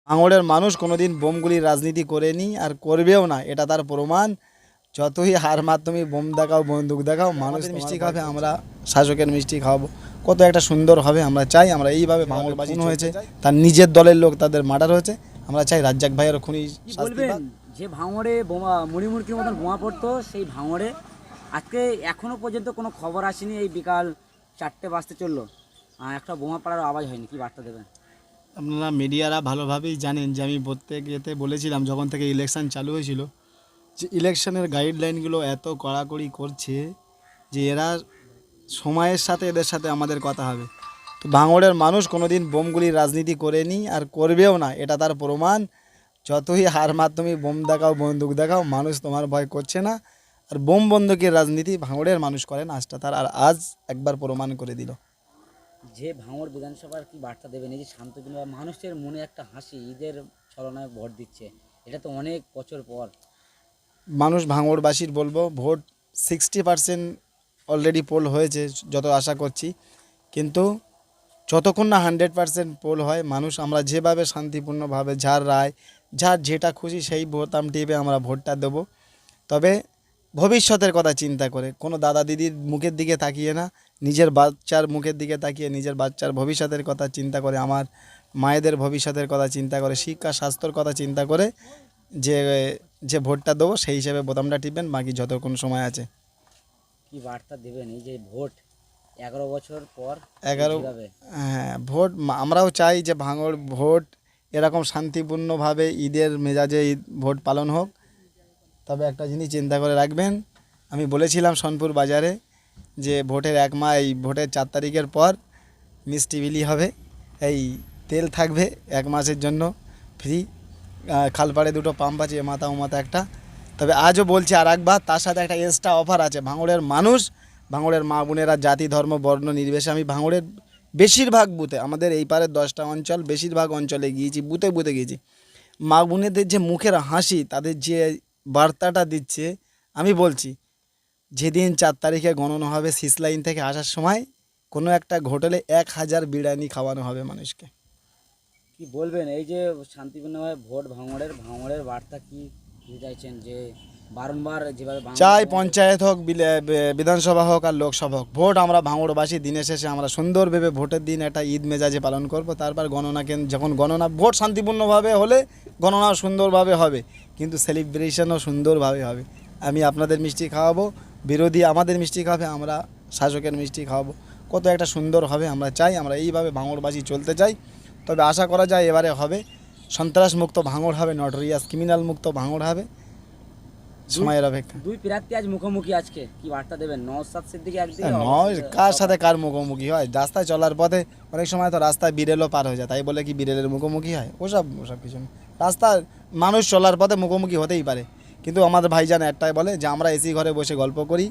ভাঙড়ের মানুষ কোনোদিন বোমগুলির রাজনীতি করেনি আর করবেও না, এটা তার প্রমাণ। যতই হার মাধ্যমে বোম দেখাও, বন্দুক দেখাও, মানুষের মিষ্টি খাবে, আমরা শাসকের মিষ্টি খাওয়াবো। কত একটা সুন্দর হবে আমরা চাই। আমরা এইভাবে ভাঙড়বাজি হয়েছে, তার নিজের দলের লোক তাদের মার্ডার হয়েছে। আমরা চাই রাজ্জাক ভাইয়ের খুনি শাস্তি পাক। যে ভাঙড়ে বোমা মুড়িমুড়কির মতন বোমা পড়তো, সেই ভাঙড়ে আজকে এখনো পর্যন্ত কোনো খবর আসেনি। এই বিকাল 4টে বাজতে চললো, একটা বোমা পড়ার আওয়াজ হয়নি। কি বার্তা দেবেন? আপনারা মিডিয়ারা ভালোভাবেই জানেন যে আমি প্রত্যেক এতে বলেছিলাম যখন থেকে ইলেকশন চালু হয়েছিল যে ইলেকশনের গাইডলাইনগুলো এত কড়াকড়ি করছে যে এরা সময়ের সাথে এদের সাথে আমাদের কথা হবে। তো ভাঙড়ের মানুষ কোনোদিন বোমগুলির রাজনীতি করেনি আর করবেও না, এটা তার প্রমাণ। যতই হার মাধ্যমে বোম দেখাও, বন্দুক দেখাও, মানুষ তোমার ভয় করছে না। আর বোম বন্দুকের রাজনীতি ভাঙড়ের মানুষ করেন, আজটা তার আর আজ একবার প্রমাণ করে দিল। যে ভাঙড় বিধানসভার কি বার্তা দেবেন? এই যে শান্তপূর্ণ মানুষের মনে একটা হাসি, ঈদের ছলনায় ভোট দিচ্ছে, এটা তো অনেক বছর পর। মানুষ ভাঙড়বাসীর বলবো, ভোট 60% অলরেডি পোল হয়েছে যত আশা করছি, কিন্তু যতক্ষণ না 100% পোল হয়, মানুষ আমরা যেভাবে শান্তিপূর্ণভাবে যার রায়, যার যেটা খুশি সেই বোতাম টিপে আমরা ভোটটা দেবো। তবে ভবিষ্যতের কথা চিন্তা করে, কোনো দাদা দিদির মুখের দিকে তাকিয়ে না, নিজের বাচ্চার মুখের দিকে তাকিয়ে নিজের বাচ্চার ভবিষ্যতের কথা চিন্তা করে, আমার মায়েদের ভবিষ্যতের কথা চিন্তা করে, শিক্ষা স্বাস্থ্যর কথা চিন্তা করে যে যে ভোটটা দেবো সেই হিসেবে বোতামটা টিপবেন, বাকি যতক্ষণ সময় আছে। কি বার্তা দেবেন এই যে ভোট 11 বছর পর 11, কিভাবে? হ্যাঁ ভোট আমরাও চাই যে ভাঙড় ভোট এরকম শান্তিপূর্ণভাবে ঈদের মেজাজে ঈদ ভোট পালন হোক। তবে একটা জিনিস চিন্তা করে রাখবেন, আমি বলেছিলাম সোনপুর বাজারে যে ভোটের এই ভোটের 4 তারিখের পর মিষ্টি বিলি হবে, এই তেল থাকবে 1 মাসের জন্য ফ্রি। খালপাড়ে 2টো পাম্প আছে, মাথা ও মাথা একটা। তবে আজও বলছি আর একবার, তার সাথে একটা এক্সট্রা অফার আছে। ভাঙড়ের মানুষ, ভাঙড়ের মা বোনেরা, জাতি ধর্ম বর্ণ নির্বিশেষে, আমি ভাঙড়ের বেশিরভাগ বুথে, আমাদের এই পারের 10টা অঞ্চল, বেশিরভাগ অঞ্চলে গিয়েছি, বুথে বুথে গিয়েছি। মা বোনেদের যে মুখের হাসি, তাদের যে বার্তাটা দিচ্ছে, আমি বলছি যেদিন 4 তারিখে গণনা হবে, সিস লাইন থেকে আসার সময় কোনো একটা হোটেলে 1000 বিরিয়ানি খাওয়ানো হবে মানুষকে। কি বলবেন এই যে শান্তিপূর্ণভাবে ভোট ভাঙড়ের ভাঙড়ের বার্তা কি দিতে চাইছেন? যে বারংবার যেভাবে চাই পঞ্চায়েত হোক, বিধানসভা হোক আর লোকসভা হোক, ভোট আমরা ভাঙড়বাসী দিনের শেষে আমরা সুন্দরভাবে ভোটের দিন একটা ঈদ মেজাজে পালন করব। তারপর গণনাকে, যখন গণনা ভোট শান্তিপূর্ণভাবে হলে গণনা সুন্দরভাবে হবে, কিন্তু সেলিব্রেশনও সুন্দরভাবে হবে। আমি আপনাদের মিষ্টি খাওয়াবো, বিরোধী আমাদের মিষ্টি খাবে, আমরা শাসকের মিষ্টি খাওয়াবো। কত একটা সুন্দর হবে আমরা চাই। আমরা এইভাবে ভাঙড়বাসী চলতে চাই। তবে আশা করা যায় এবারে হবে সন্ত্রাস মুক্ত ভাঙড় হবে, নটোরিয়াস ক্রিমিনাল মুক্ত ভাঙড় হবে। সময়ের অপেক্ষা। দুই প্রার্থী আজ মুখোমুখি, আজকে কি বার্তা দেবেন? নওশাদ সিদ্দিকী একদিকে, নয় কার সাথে কার মুখোমুখি হয়? রাস্তায় চলার পথে অনেক সময় তো রাস্তায় বিড়েলও পার হয়ে যায়, তাই বলে কি বিড়েলের মুখোমুখি হয়? ওসব কিছু না। রাস্তায় মানুষ চলার পথে মুখোমুখি হতেই পারে, কিন্তু আমাদের ভাইজান একটাই বলে যে আমরা এসি ঘরে বসে গল্প করি,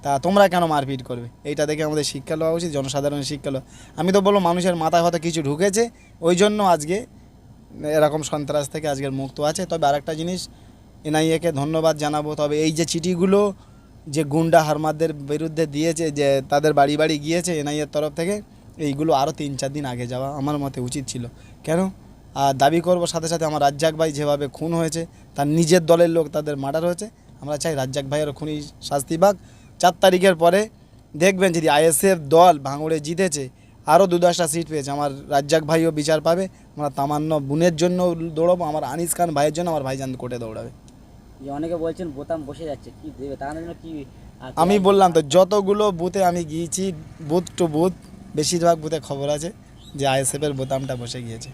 তা তোমরা কেন মারপিট করবে? এইটা দেখে আমাদের শিক্ষা লওয়া উচিত, জনসাধারণের শিক্ষা লওয়া। আমি তো বলবো মানুষের মাথায় হয়তো কিছু ঢুকেছে, ওই জন্য আজকে এরকম সন্ত্রাস থেকে আজকের মুক্ত আছে। তবে আরেকটা জিনিস, এনআইএকে ধন্যবাদ জানাবো। তবে এই যে চিঠিগুলো যে গুন্ডা হারমাদদের বিরুদ্ধে দিয়েছে, যে তাদের বাড়ি বাড়ি গিয়েছে এনআইএর তরফ থেকে, এইগুলো আরও 3-4 দিন আগে যাওয়া আমার মতে উচিত ছিল। কেন? আর দাবি করব সাথে সাথে আমার রাজ্জাক ভাই যেভাবে খুন হয়েছে, তার নিজের দলের লোক তাদের মার্ডার হয়েছে, আমরা চাই রাজ্জাক ভাইয়ের খুনি শাস্তি পাক। 4 তারিখের পরে দেখবেন যদি আইএসএফ দল ভাঙড়ে জিতেছে, আরও 2-10টা সিট পেয়েছে, আমার রাজ্জাক ভাইও বিচার পাবে। আমরা তামান্য বোনের জন্য দৌড়াবো, আমার আনিস খান ভাইয়ের জন্য আমার ভাইজান কোর্টে দৌড়াবে। অনেকে বলছেন বোতাম বসে যাচ্ছে, কি দেবে তার জন্য? কি আমি বললাম তো, যতগুলো বুথে আমি গিয়েছি, বুথ টু বুথ বেশিরভাগ বুথে খবর আছে যে আইএসএফের বোতামটা বসে গিয়েছে।